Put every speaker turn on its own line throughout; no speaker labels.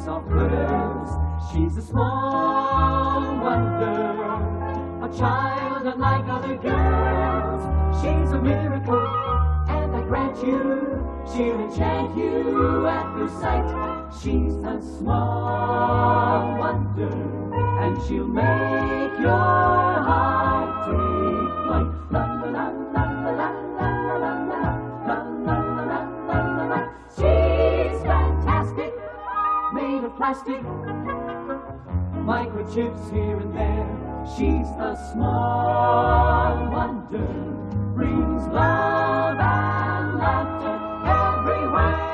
soft curves. She's a small wonder, a child unlike other girls. She's a miracle, and I grant you, she'll enchant you at first sight. She's a small wonder, and she'll make your heart take flight. La la la la la la la la la la la la la. She's fantastic, made of plastic, microchips here and there. She's a small wonder, brings love and laughter everywhere.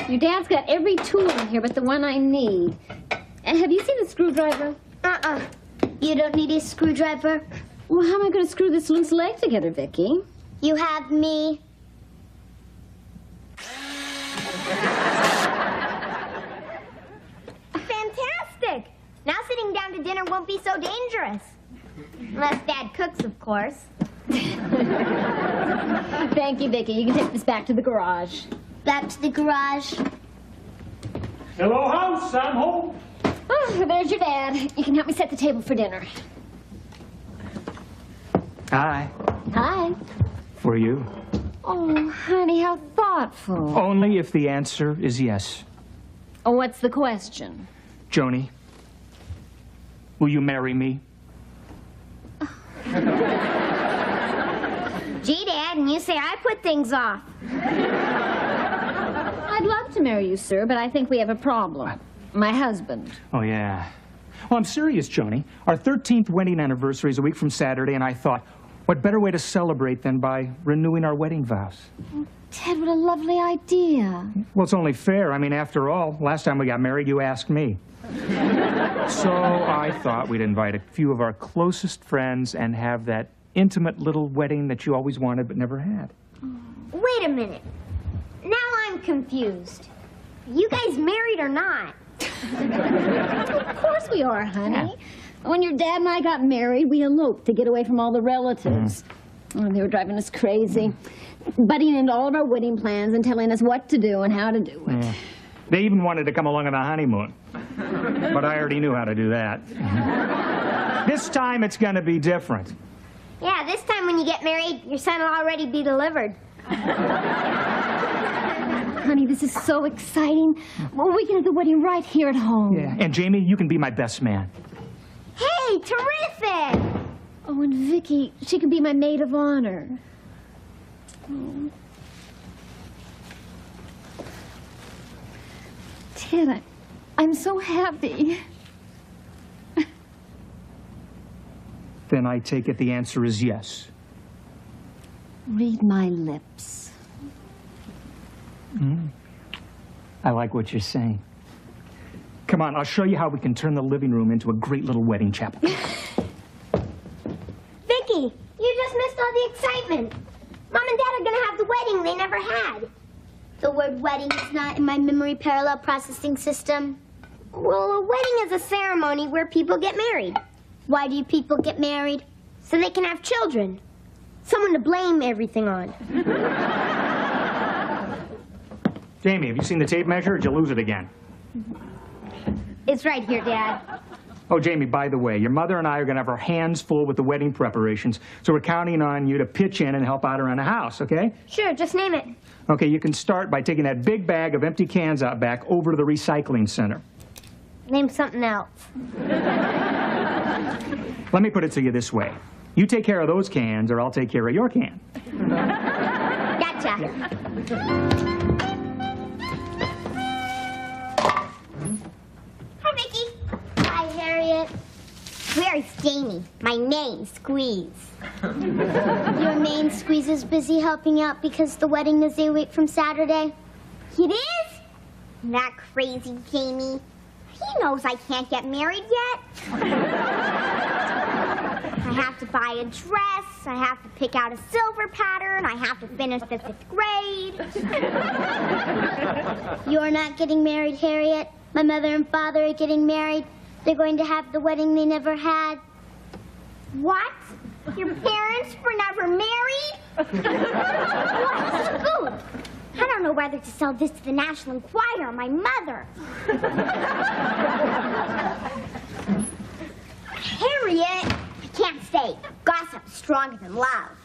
Your dad's got every tool in here but the one I need. Have you seen the screwdriver?
You don't need a screwdriver?
Well, how am I going to screw this loose leg together, Vicki?
You have me. Fantastic! Now sitting down to dinner won't be so dangerous. Unless Dad cooks, of course.
Thank you, Vicki. You can take this back to the garage.
Back to the garage.
Hello, house. I'm home.
Oh, there's your dad. You can help me set the table for dinner.
Hi.
Hi.
For you.
Oh, honey, how thoughtful.
Only if the answer is yes.
Oh, what's the question?
Joni, will you marry me?
Gee, Dad, and you say I put things off.
I'd love to marry you, sir, but I think we have a problem. My husband.
Oh, yeah. Well, I'm serious, Joni. Our 13th wedding anniversary is a week from Saturday, and I thought, what better way to celebrate than by renewing our wedding vows?
Oh, Ted, what a lovely idea.
Well, it's only fair. I mean, after all, last time we got married, you asked me. So I thought we'd invite a few of our closest friends and have that intimate little wedding that you always wanted but never had.
Wait a minute. Now I'm confused. You guys married or not?
Of course we are, honey. Yeah. When your dad and I got married, we eloped to get away from all the relatives. Oh, they were driving us crazy, butting into all of our wedding plans and telling us what to do and how to do it.
They even wanted to come along on the honeymoon, but I already knew how to do that. This time it's going to be different.
Yeah, this time when you get married, your son will already be delivered.
Honey, this is so exciting. Well, we can have the wedding right here at home.
Yeah, and Jamie, you can be my best man.
Hey, terrific!
Oh, and Vicki, she can be my maid of honor. Oh. Ted, I'm so happy.
Then I take it the answer is yes.
Read my lips.
I like what you're saying. Come on, I'll show you how we can turn the living room into a great little wedding chapel.
Vicki, you just missed all the excitement. Mom and Dad are going to have the wedding they never had. The word wedding is not in my memory parallel processing system. Well, a wedding is a ceremony where people get married. Why do people get married? So they can have children. Someone to blame everything on.
Jamie, have you seen the tape measure, or did you lose it again?
It's right here, Dad.
Oh, Jamie, by the way, your mother and I are going to have our hands full with the wedding preparations, so we're counting on you to pitch in and help out around the house, okay?
Sure, just name it.
Okay, you can start by taking that big bag of empty cans out back over to the recycling center.
Name something else.
Let me put it to you this way. You take care of those cans, or I'll take care of your can.
Gotcha.
Yeah.
Hi, Vicki. Hi, Harriet. Where's Jamie? My main squeeze. Your main squeeze is busy helping out because the wedding is a week from Saturday. It is? That crazy Jamie. He knows I can't get married yet. I have to buy a dress, I have to pick out a silver pattern, I have to finish the 5th grade. You're not getting married, Harriet. My mother and father are getting married. They're going to have the wedding they never had. What? Your parents were never married? What's the scoop? I don't know whether to sell this to the National Enquirer or my mother. Harriet, I can't stay. Gossip's stronger than love.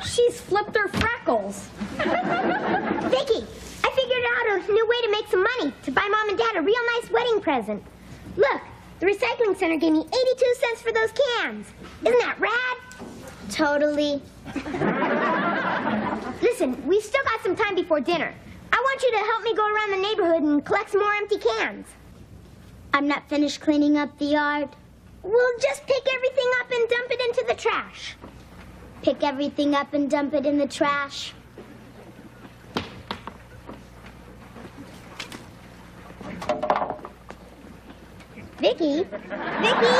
She's flipped her freckles.
Vicki, I figured out a new way to make some money to buy Mom and Dad a real nice wedding present. Look, the recycling center gave me 82 cents for those cans. Isn't that rad? Totally. Listen, we've still got some time before dinner. I want you to help me go around the neighborhood and collect some more empty cans. I'm not finished cleaning up the yard. We'll just pick everything up and dump it into the trash. Pick everything up and dump it in the trash. Vicki? Vicki?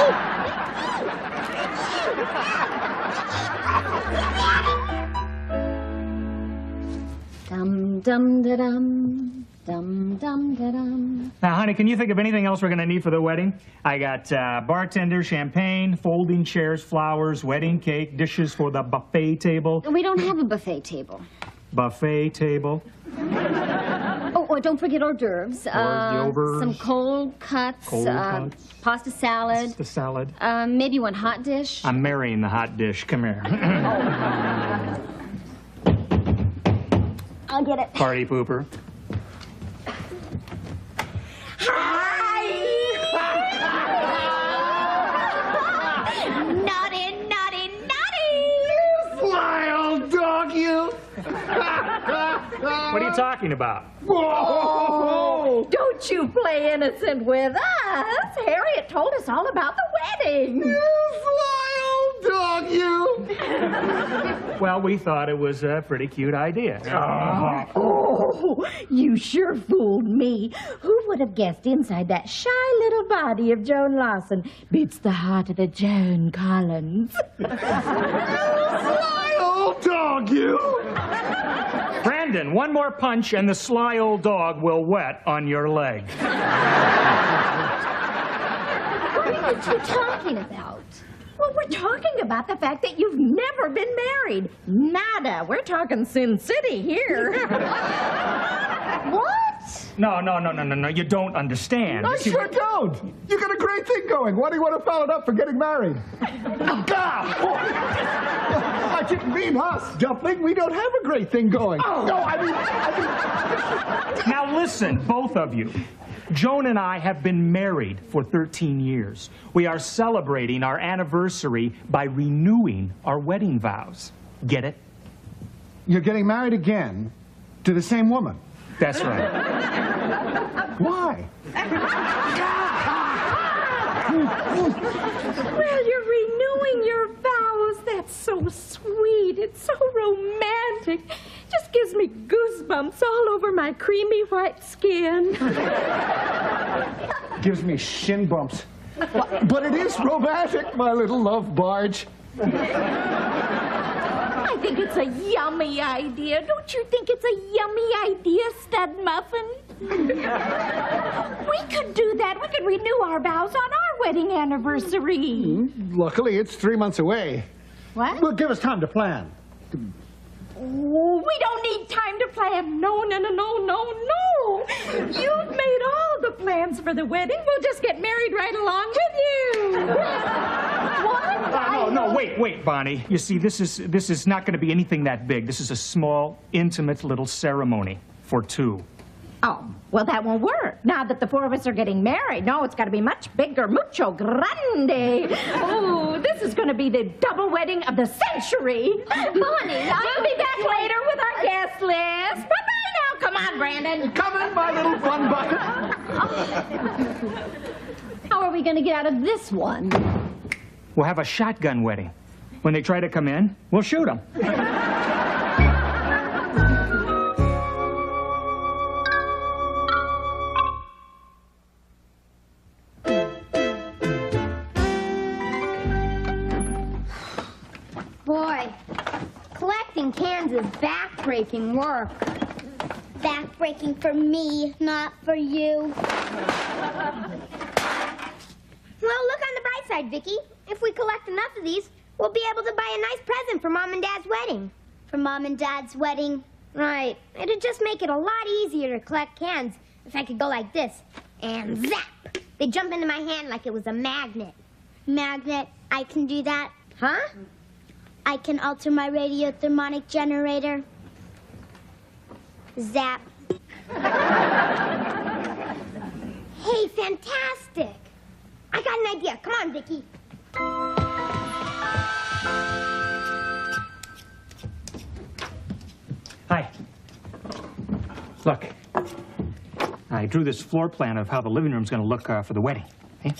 Dum dum da dum. Dum dum da dum.
Now, honey, can you think of anything else we're going to need for the wedding? I got bartender, champagne, folding chairs, flowers, wedding cake, dishes for the buffet table.
We don't have a buffet table.
Buffet table.
Oh, don't forget hors d'oeuvres.
D'oeuvres.
Some cold cuts.
Cold cuts.
Pasta salad.
The salad.
Maybe one hot dish.
I'm marrying the hot dish. Come here.
I'll get it.
Party pooper.
Naughty, naughty, naughty!
Sly old dog, you!
What are you talking about?
Whoa!
Don't you play innocent with us. Harriet told us all about the wedding.
You sly old dog, you!
Well, we thought it was a pretty cute idea.
Oh, you sure fooled me. Who would have guessed inside that shy little body of Joan Lawson beats the heart of the Joan Collins?
Sly old dog, you!
Brandon, one more punch and the sly old dog will wet on your leg.
What are you two talking about?
Well, we're talking about the fact that you've never been married. Nada. We're talking Sin City here.
What?
No, you don't understand.
I
See,
sure don't! You got a great thing going. Why do you want to foul it up for getting married? I didn't mean us, Dumpling. We don't have a great thing going.
Oh.
No, I mean...
Now listen, both of you. Joan and I have been married for 13 years. We are celebrating our anniversary by renewing our wedding vows. Get it?
You're getting married again to the same woman.
That's right.
Why?
Well, you're renewing your vows. That's so sweet. It's so romantic. Just gives me goosebumps all over my creamy white skin.
Gives me shin bumps. But it is romantic, my little love barge.
I think it's a yummy idea. Don't you think it's a yummy idea, Stud Muffin? We could do that. We could renew our vows on our wedding anniversary.
Luckily, it's 3 months away.
What?
Well, give us time to plan.
Oh, we don't need time to plan. No. You've made all the plans for the wedding. We'll just get married right along with you. What?
No, wait, Bonnie. You see, this is not going to be anything that big. This is a small, intimate little ceremony for two.
Oh, well, that won't work. Now that the four of us are getting married, no, it's got to be much bigger, mucho grande. Oh, this is going to be the double wedding of the century.
Bonnie,
We'll be back later with our guest list. Bye-bye now. Come on, Brandon.
Come in, my little fun bucket.
How are we going to get out of this one?
We'll have a shotgun wedding. When they try to come in, we'll shoot them.
Boy, collecting cans is back-breaking work. Back-breaking for me, not for you. right, Vicky. If we collect enough of these, we'll be able to buy a nice present for Mom and Dad's wedding. For Mom and Dad's wedding? Right. It'd just make it a lot easier to collect cans if I could go like this. And zap! They jump into my hand like it was a magnet. Magnet? I can do that? Huh? I can alter my radiothermonic generator. Zap. Hey, fantastic! I got an idea. Come on, Vicky.
Hi. Look, I drew this floor plan of how the living room's going to look for the wedding. Hey?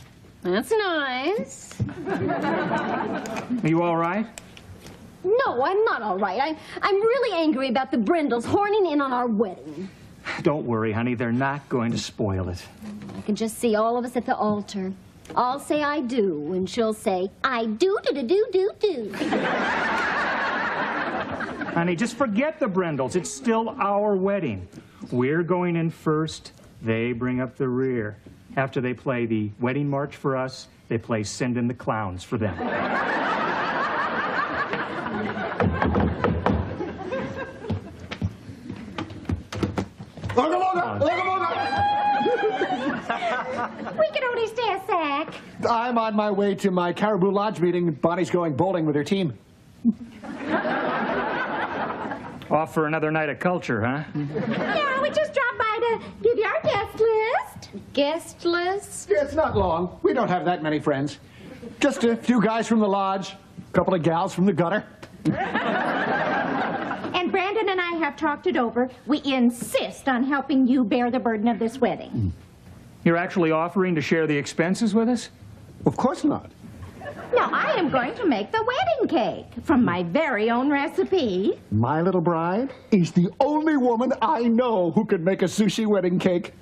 That's nice.
Are you all right?
No, I'm not all right. I'm really angry about the Brindles horning in on our wedding.
Don't worry, honey. They're not going to spoil it.
I can just see all of us at the altar. I'll say I do, and she'll say, I do.
Honey, just forget the Brindles. It's still our wedding. We're going in first. They bring up the rear. After they play the wedding march for us, they play Send in the Clowns for them.
We can only stay a sec.
I'm on my way to my Caribou Lodge meeting. Bonnie's going bowling with her team.
Off for another night of culture, huh?
Yeah, we just dropped by to give you our guest list.
Guest list?
Yeah, it's not long. We don't have that many friends. Just a few guys from the lodge, a couple of gals from the gutter.
And Brandon and I have talked it over. We insist on helping you bear the burden of this wedding.
You're actually offering to share the expenses with us?
Of course not.
Now, I am going to make the wedding cake from my very own recipe.
My little bride is the only woman I know who could make a sushi wedding cake.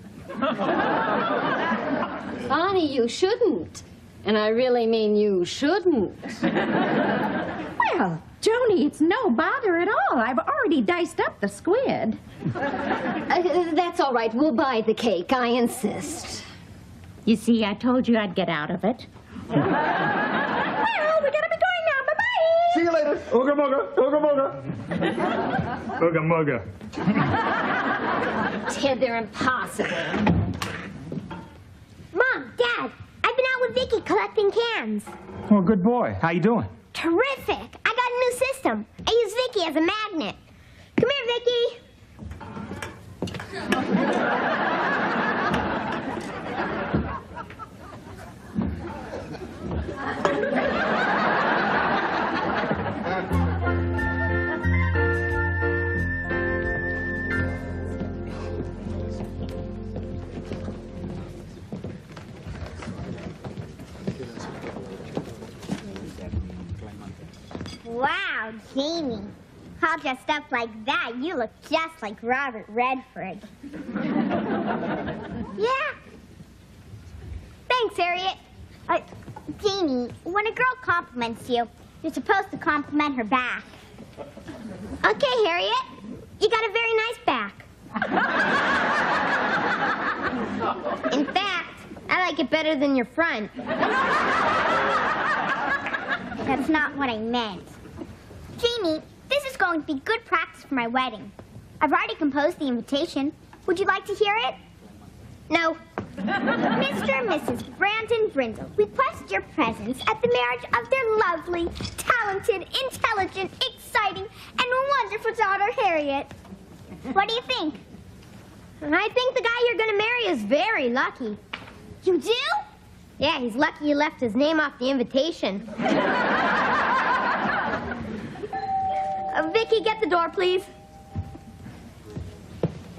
Bonnie, you shouldn't. And I really mean you shouldn't.
Well, Joni, it's no bother at all. I've already diced up the squid.
That's all right. We'll buy the cake. I insist.
You see, I told you I'd get out of it. Well, we gotta be going now. Bye-bye.
See you later. Ooga mooga, ooga mooga.
Ooga mooga.
Ted, they're impossible.
Mom, Dad, I've been out with Vicky collecting cans.
Well, good boy. How you doing?
Terrific. I got a new system. I use Vicky as a magnet. Come here, Vicky. Wow, Jamie. All dressed up like that, you look just like Robert Redford. Yeah. Thanks, Harriet. Jamie, when a girl compliments you, you're supposed to compliment her back. Okay, Harriet. You got a very nice back. In fact, I like it better than your front. That's not what I meant. Jamie, this is going to be good practice for my wedding. I've already composed the invitation. Would you like to hear it? No. Mr. and Mrs. Brandon Brindle request your presence at the marriage of their lovely, talented, intelligent, exciting, and wonderful daughter, Harriet. What do you think? I think the guy you're going to marry is very lucky. You do? Yeah, he's lucky you left his name off the invitation. Vicky, get the door, please.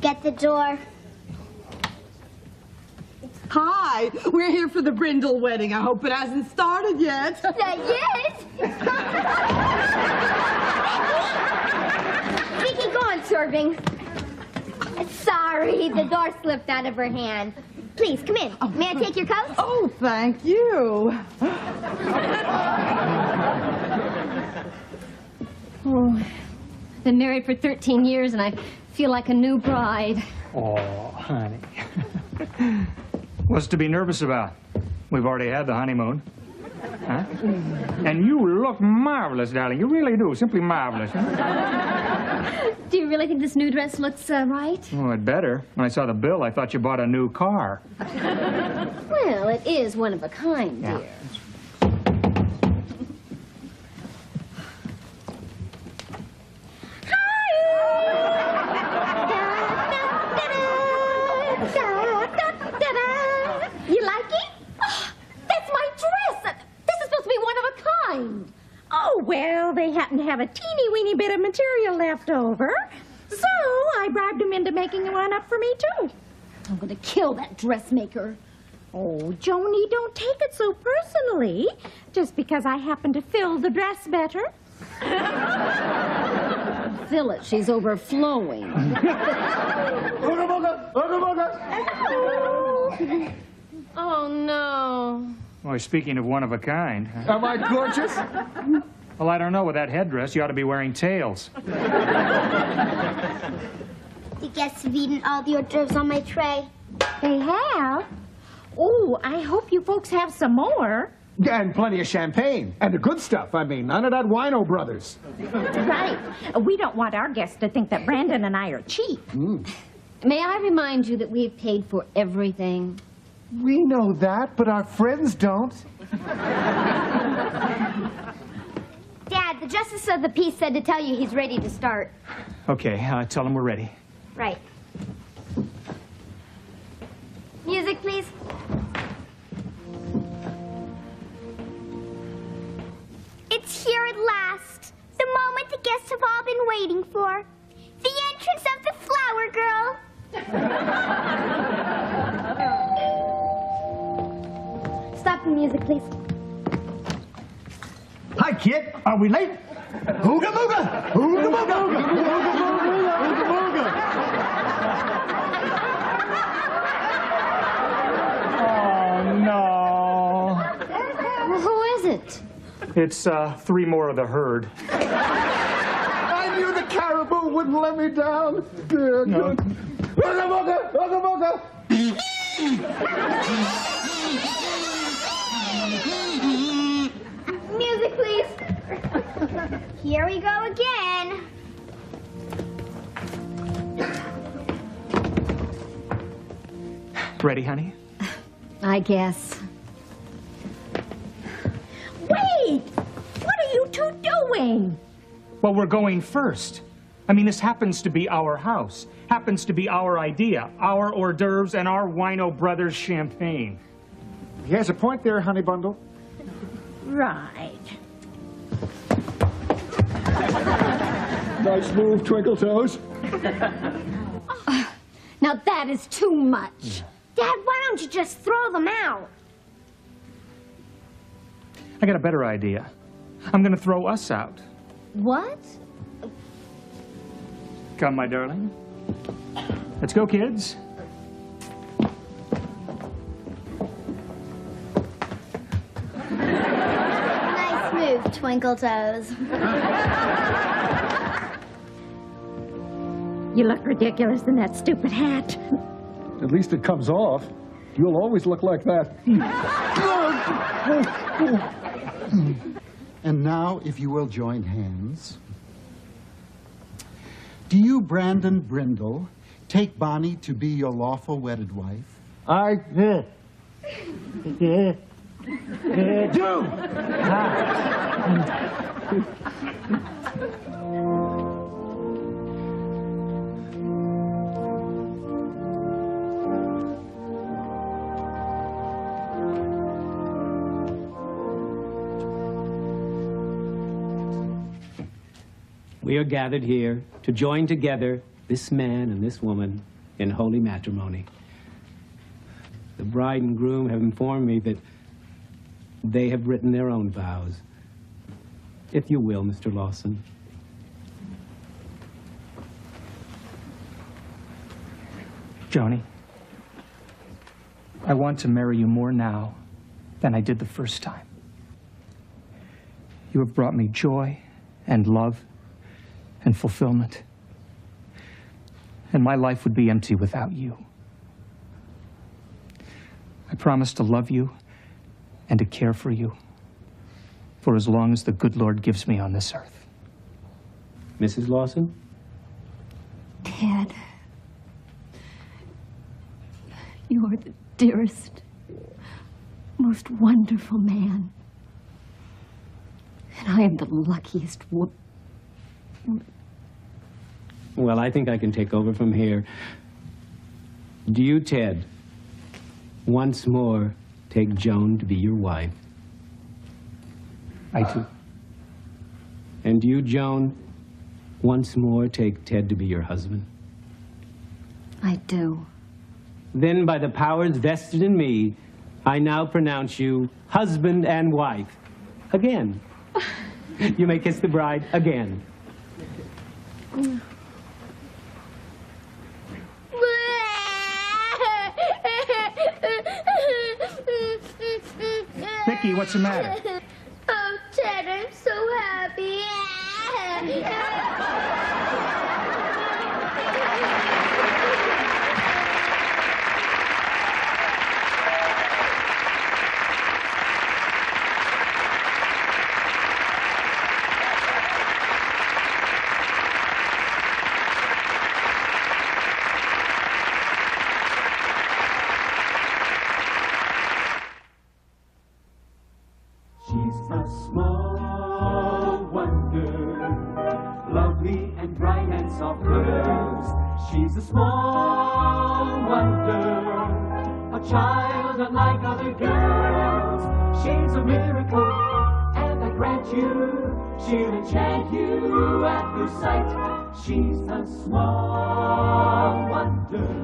Get the door.
Hi, we're here for the Brindle wedding. I hope it hasn't started yet.
Not yet. Vicky, go on serving. Sorry, the door slipped out of her hand. Please, come in. May I take your coat?
Oh, thank you.
Oh, I've been married for 13 years, and I feel like a new bride.
Oh, honey. What's to be nervous about? We've already had the honeymoon. Huh? And you look marvelous, darling. You really do. Simply marvelous. Huh?
Do you really think this new dress looks right?
Oh, it better. When I saw the bill, I thought you bought a new car.
Well, it is one of a kind,
Yeah.
dear. You like it? Oh, that's my dress. This is supposed to be one of a kind.
Oh, well, they happen to have a teeny-weeny bit of material left over. So I bribed them into making one up for me, too.
I'm going to kill that dressmaker.
Oh, Joni, don't take it so personally. Just because I happen to fill the dress better.
Fill it. She's overflowing.
Ooga booga, ooga booga.
Oh, no.
Boy, speaking of one of a kind. Huh?
Am I gorgeous?
Well, I don't know. With that headdress, you ought to be wearing tails.
The guests have eaten all the hors d'oeuvres on my tray.
They have? Oh, I hope you folks have some more.
And plenty of champagne. And the good stuff, I mean. None of that Wino Brothers.
Right. We don't want our guests to think that Brandon and I are cheap.
May I remind you that we've paid for everything?
We know that, but our friends don't.
Dad, the justice of the peace said to tell you he's ready to start.
Okay, tell them we're ready.
Right. Music, please. It's here at last. The moment the guests have all been waiting for. The entrance of the flower girl. Stop the music, please.
Hi, kid. Are we late? Ooga booga! Ooga booga! Ooga booga! Ooga booga!
Oh, no.
Well, who is it?
It's three more of the herd.
I knew the caribou wouldn't let me down. Good.
No.
Ooga booga! Ooga booga!
Music, please. Here we go again.
Ready, honey?
I guess.
Wait! What are you two doing?
Well, we're going first. I mean, this happens to be our house. Happens to be our idea. Our hors d'oeuvres and our Wino Brothers champagne.
He has a point there, honey bundle.
Right.
Nice move, Twinkle Toes.
Now that is too much.
Dad, why don't you just throw them out?
I got a better idea. I'm going to throw us out.
What?
Come, my darling. Let's go, kids.
Nice move, Twinkle Toes.
You look ridiculous in that stupid hat.
At least it comes off. You'll always look like that.
And now, if you will join hands. Do you, Brandon Brindle, take Bonnie to be your lawful wedded wife?
I do.
We are gathered here to join together this man and this woman in holy matrimony. The bride and groom have informed me that they have written their own vows. If you will, Mr. Lawson.
Joni, I want to marry you more now than I did the first time. You have brought me joy and love and fulfillment. And my life would be empty without you. I promise to love you and to care for you for as long as the good Lord gives me on this earth.
Mrs. Lawson?
Ted, you are the dearest, most wonderful man. And I am the luckiest
Well, I think I can take over from here. Do you, Ted, once more take Joan to be your wife?
I do.
And do you, Joan, once more take Ted to be your husband?
I do.
Then, by the powers vested in me, I now pronounce you husband and wife. Again. You may kiss the bride again.
Vicki, what's the matter?
Oh, Ted, I'm so happy.
She's a small wonder, lovely and bright and soft curves. She's a small wonder, a child unlike other girls. She's a miracle, and I grant you, she'll enchant you at first sight. She's a small wonder.